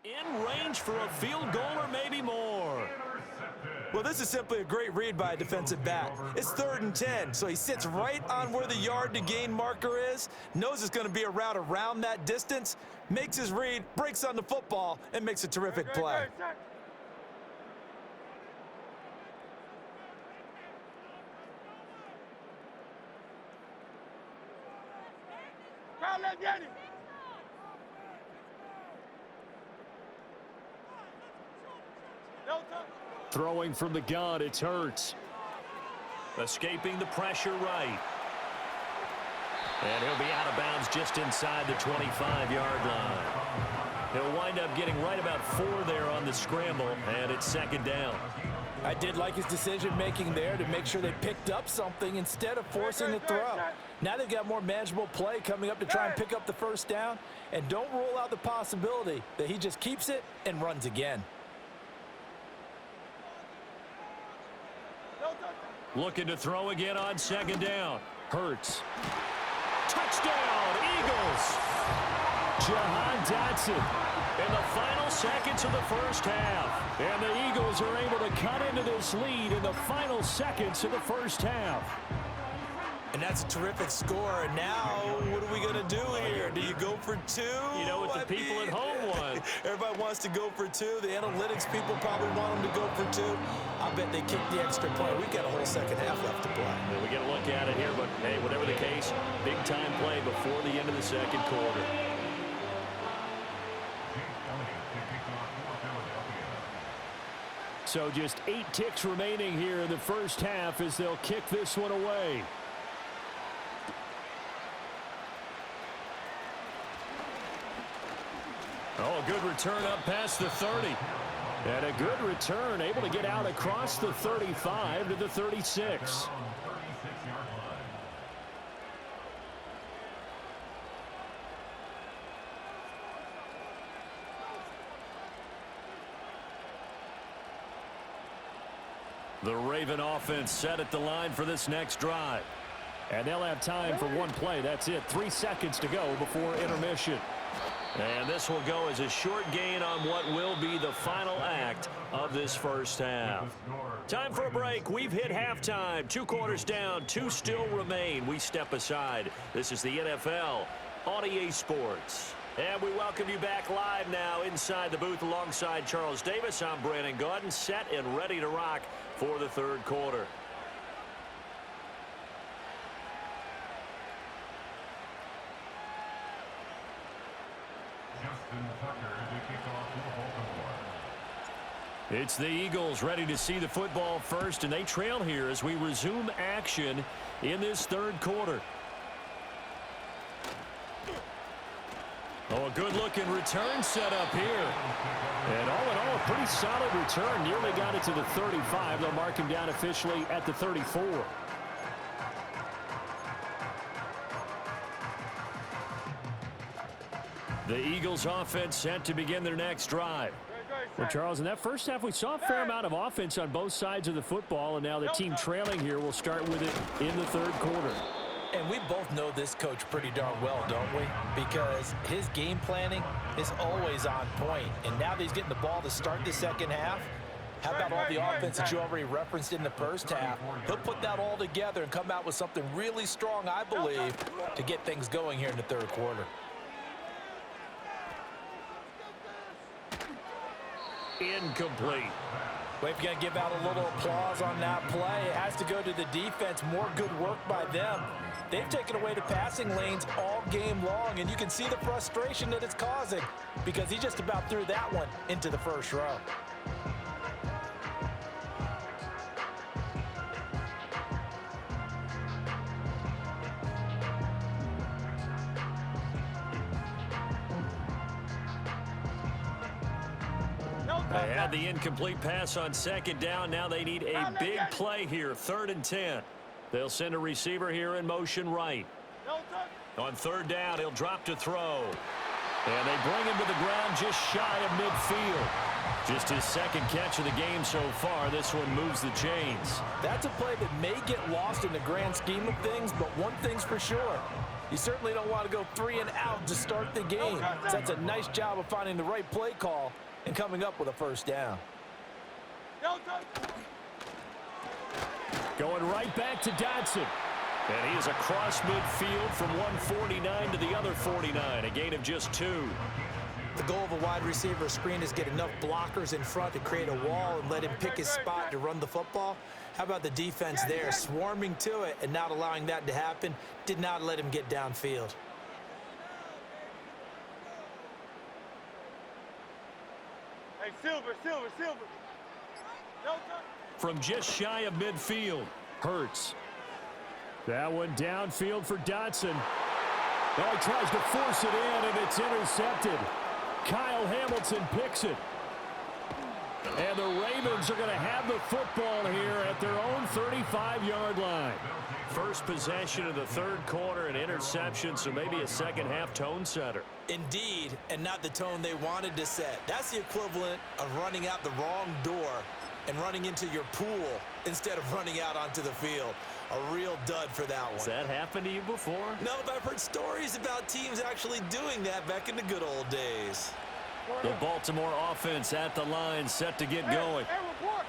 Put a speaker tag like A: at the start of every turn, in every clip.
A: In range for a field goal or maybe more.
B: Well, this is simply a great read by a defensive back. It's 3rd and 10, so he sits right on where the yard to gain marker is, knows it's going to be a route around that distance, makes his read, breaks on the football, and makes a terrific play.
A: Throwing from the gun, it's Hurts. Escaping the pressure right. And he'll be out of bounds just inside the 25-yard line. He'll wind up getting right about 4 there on the scramble, and it's 2nd down.
B: I did like his decision-making there to make sure they picked up something instead of forcing the throw. Now they've got more manageable play coming up to try and pick up the 1st down, and don't rule out the possibility that he just keeps it and runs again.
A: Looking to throw again on 2nd down. Hurts. Touchdown, Eagles! Jahan Dotson in the final seconds of the 1st half. And the Eagles are able to cut into this lead in the final seconds of the 1st half.
B: And that's a terrific score. And now, what are we going to do here? Do you go for 2?
A: You know what the people at home want.
B: Everybody wants to go for 2. The analytics people probably want them to go for 2. I bet they kick the extra point. We've got a whole 2nd half left to play.
A: Yeah, we get a look at it here, but hey, whatever the case, big-time play before the end of the 2nd quarter. So just 8 ticks remaining here in the 1st half as they'll kick this one away. Oh, a good return up past the 30. And a good return, able to get out across the 35 to the 36. The Raven offense set at the line for this next drive. And they'll have time for 1 play. That's it. 3 seconds to go before intermission. And this will go as a short gain on what will be the final act of this 1st half. Time for a break. We've hit halftime. 2 quarters down, 2 still remain. We step aside. This is the NFL on EA Sports. And we welcome you back live now inside the booth alongside Charles Davis. I'm Brandon Gaudin, set and ready to rock for the 3rd quarter. It's the Eagles ready to see the football first, and they trail here as we resume action in this 3rd quarter. Oh, a good-looking return set up here. And all in all, a pretty solid return. Nearly got it to the 35. They'll mark him down officially at the 34. The Eagles offense set to begin their next drive. Well, Charles, in that 1st half, we saw a fair amount of offense on both sides of the football, and now the team trailing here will start with it in the 3rd quarter.
B: And we both know this coach pretty darn well, don't we? Because his game planning is always on point. And now that he's getting the ball to start the 2nd half, how about all the offense that you already referenced in the 1st half? He'll put that all together and come out with something really strong, I believe, to get things going here in the 3rd quarter.
A: Incomplete.
B: Well, if you're going to give out a little applause on that play, it has to go to the defense. More good work by them. They've taken away the passing lanes all game long, and you can see the frustration that it's causing because he just about threw that one into the 1st row.
A: They had the incomplete pass on 2nd down. Now they need a big play here, 3rd and 10. They'll send a receiver here in motion right. On 3rd down, he'll drop to throw. And they bring him to the ground just shy of midfield. Just his 2nd catch of the game so far. This one moves the chains.
B: That's a play that may get lost in the grand scheme of things, but one thing's for sure. You certainly don't want to go 3 and out to start the game. So that's a nice job of finding the right play call and coming up with a first down.
A: Going right back to Dotson. And he is across midfield from 149 to the other 49, a gain of just 2.
B: The goal of a wide receiver screen is get enough blockers in front to create a wall and let him pick his spot to run the football. How about the defense there, swarming to it and not allowing that to happen? Did not let him get downfield.
C: Hey, Silver.
A: From just shy of midfield, Hurts. That one downfield for Dotson. Now he tries to force it in, and it's intercepted. Kyle Hamilton picks it. And the Ravens are going to have the football here at their own 35-yard line. First possession of the third quarter, an interception, so maybe a second-half tone setter.
B: Indeed, and not the tone they wanted to set. That's the equivalent of running out the wrong door and running into your pool instead of running out onto the field. A real dud for that one.
A: Has that happened to you before?
B: No, but I've heard stories about teams actually doing that back in the good old days.
A: The Baltimore offense at the line, set to get going.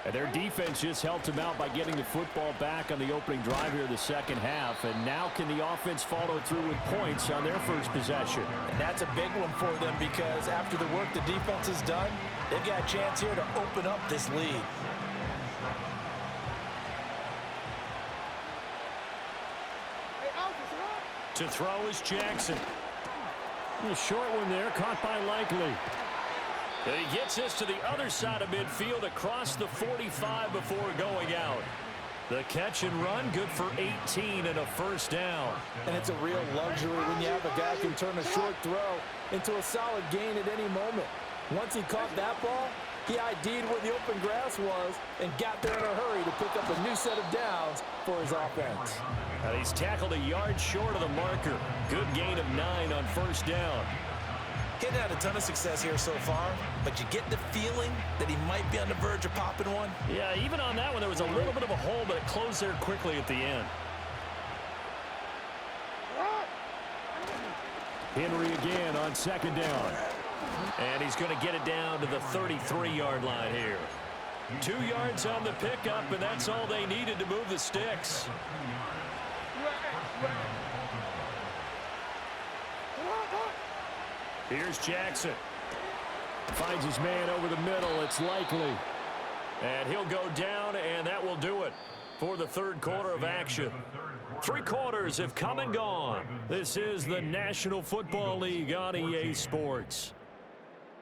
A: And their defense just helped them out by getting the football back on the opening drive here in the second half. And now can the offense follow through with points on their first possession?
B: And that's a big one for them because after the work the defense has done, they've got a chance here to open up this lead.
A: To throw is Jackson. A short one there, caught by Likely. And he gets this to the other side of midfield across the 45 before going out. The catch and run, good for 18 and a first down.
B: And it's a real luxury when you have a guy who can turn a short throw into a solid gain at any moment. Once he caught that ball, he ID'd where the open grass was and got there in a hurry to pick up a new set of downs for his offense.
A: And he's tackled a yard short of the marker. Good gain of 9 on first down.
B: He's had a ton of success here so far, but you get the feeling that he might be on the verge of popping one.
A: Yeah, even on that one, there was a little bit of a hole, but it closed there quickly at the end. Henry again on second down. And he's going to get it down to the 33-yard line here. 2 yards on the pickup, and that's all they needed to move the sticks. Here's Jackson. Finds his man over the middle. It's Likely. And he'll go down, and that will do it for the third quarter of action. 3 quarters have come and gone. This is the National Football League on EA Sports.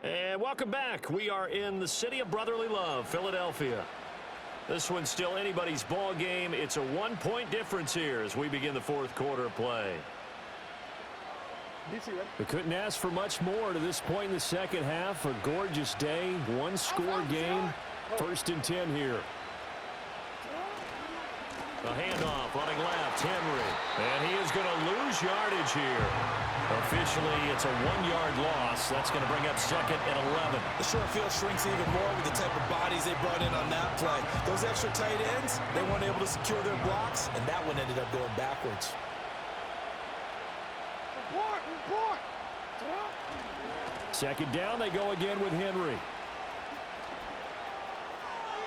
A: And welcome back. We are in the city of brotherly love, Philadelphia. This one's still anybody's ball game. It's a 1-point difference here as we begin the fourth quarter of play. We couldn't ask for much more to this point in the second half. A gorgeous day, 1-score game. 1st and 10 here. A handoff, running left, Henry. And he is going to lose yardage here. Officially, it's a 1-yard loss. That's going to bring up 2nd and 11.
B: The short field shrinks even more with the type of bodies they brought in on that play. Those extra tight ends, they weren't able to secure their blocks, and that one ended up going backwards.
A: Second down, they go again with Henry.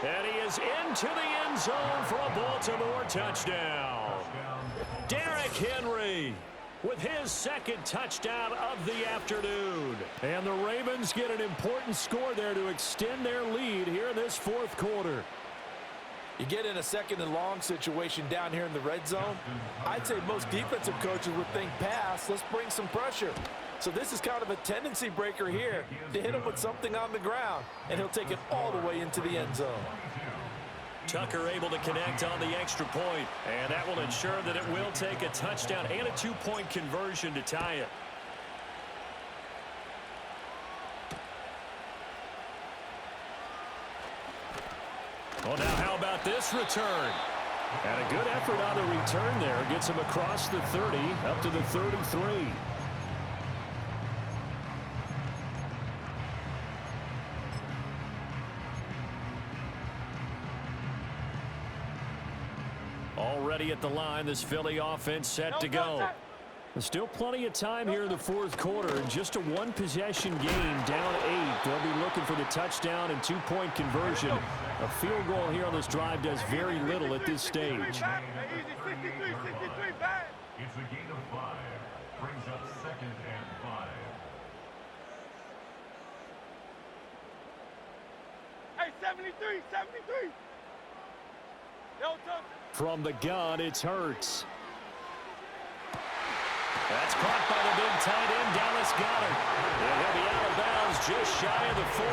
A: And he is into the end zone for a Baltimore touchdown. Derrick Henry with his 2nd touchdown of the afternoon. And the Ravens get an important score there to extend their lead here in this fourth quarter.
B: You get in a 2nd and long situation down here in the red zone. I'd say most defensive coaches would think pass, let's bring some pressure. So this is kind of a tendency breaker here to hit him with something on the ground, and he'll take it all the way into the end zone.
A: Tucker able to connect on the extra point, and that will ensure that it will take a touchdown and a 2-point conversion to tie it. Well, now how about this return? And a good effort on the return there. Gets him across the 30, up to the 33. Already at the line, this Philly offense set to go. Still plenty of time here in the fourth quarter. Just a one-possession game, down 8. They'll be looking for the touchdown and two-point conversion. A field goal here on this drive does very little at this stage.
C: Easy, 63, 63, back.
D: It's a gain of 5. Brings up 2nd and 5.
C: Hey, 73, 73. No touch.
A: From the gun, it's Hurts. That's caught by the big tight end, Dallas Goedert. And he'll be out of bounds just shy of the 40.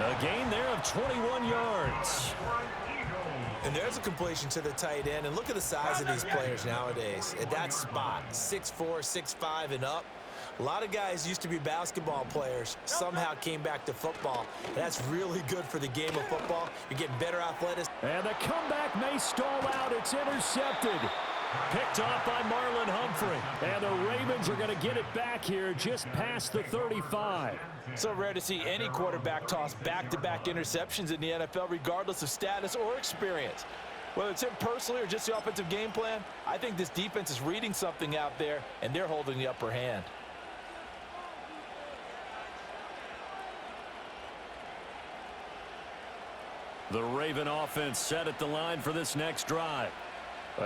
A: A gain there of 21 yards.
B: And there's a completion to the tight end. And look at the size of these players nowadays. At that spot, 6'4", 6'5", and up. A lot of guys used to be basketball players, somehow came back to football. And that's really good for the game of football. You're getting better athleticism.
A: And the comeback may stall out. It's intercepted. Picked off by Marlon Humphrey. And the Ravens are going to get it back here just past the 35.
B: So rare to see any quarterback toss back-to-back interceptions in the NFL, regardless of status or experience. Whether it's him personally or just the offensive game plan, I think this defense is reading something out there, and they're holding the upper hand.
A: The Raven offense set at the line for this next drive.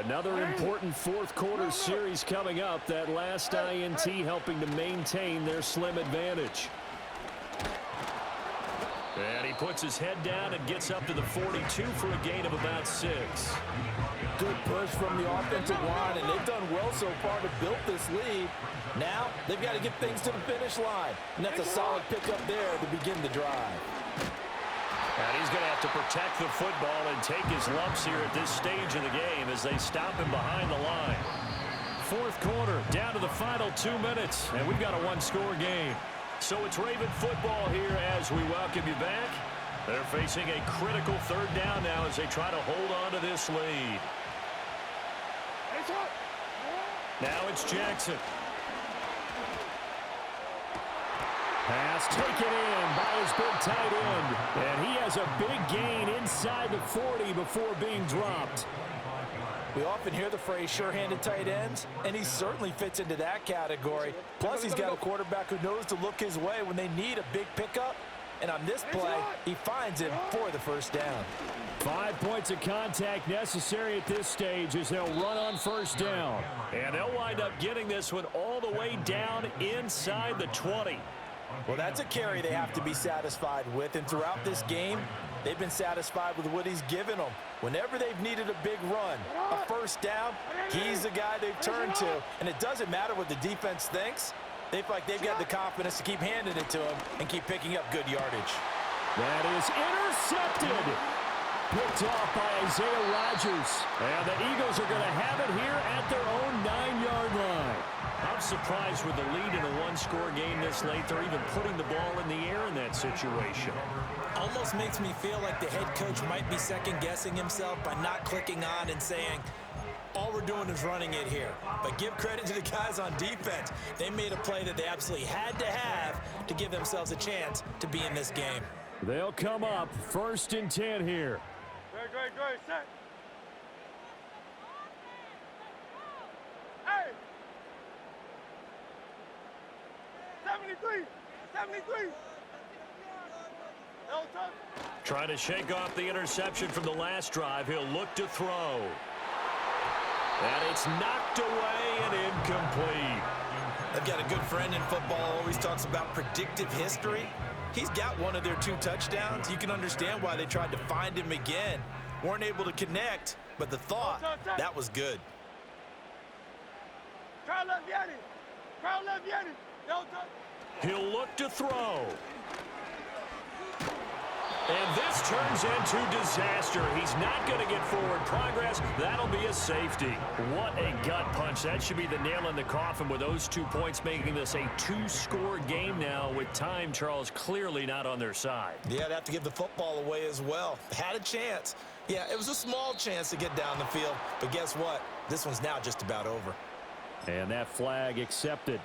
A: Another important fourth quarter series coming up. That last INT helping to maintain their slim advantage. And he puts his head down and gets up to the 42 for a gain of about 6.
B: Good push from the offensive line, and they've done well so far to build this lead. Now they've got to get things to the finish line, and that's a solid pickup there to begin the drive.
A: And he's going to have to protect the football and take his lumps here at this stage of the game as they stop him behind the line. Fourth quarter, down to the final 2 minutes, and we've got a one-score game. So it's Raven football here as we welcome you back. They're facing a critical third down now as they try to hold on to this lead. Now it's Jackson. Pass taken in by his big tight end. And he has a big gain inside the 40 before being dropped.
B: We often hear the phrase sure-handed tight ends, and he certainly fits into that category. Plus, he's got a quarterback who knows to look his way when they need a big pickup. And on this play, he finds him for the first down.
A: 5 points of contact necessary at this stage as they'll run on first down. And they'll wind up getting this one all the way down inside the 20.
B: Well, that's a carry they have to be satisfied with. And throughout this game, they've been satisfied with what he's given them. Whenever they've needed a big run, a first down, he's the guy they've turned to. And it doesn't matter what the defense thinks. They feel like they've got the confidence to keep handing it to him and keep picking up good yardage.
A: That is intercepted. Picked off by Isaiah Rodgers. And the Eagles are going to have it here at their own 9-yard line. I'm surprised with the lead in a one-score game this late. They're even putting the ball in the air in that situation.
B: Almost makes me feel like the head coach might be second-guessing himself by not clicking on and saying, all we're doing is running it here. But give credit to the guys on defense. They made a play that they absolutely had to have to give themselves a chance to be in this game.
A: They'll come up 1st and 10 here.
C: Great, set. Hey! 73! No touch.
A: Trying to shake off the interception from the last drive. He'll look to throw. And it's knocked away and incomplete.
B: They've got a good friend in football, always talks about predictive history. He's got one of their 2 touchdowns. You can understand why they tried to find him again. Weren't able to connect, but the thought, that was good.
C: Crowd left Yanni. No touch.
A: He'll look to throw. And this turns into disaster. He's not going to get forward progress. That'll be a safety. What a gut punch. That should be the nail in the coffin with those 2 points, making this a 2-score game now with time, Charles, clearly not on their side.
B: Yeah, they have to give the football away as well. Had a chance. Yeah, it was a small chance to get down the field. But guess what? This one's now just about over.
A: And that flag accepted.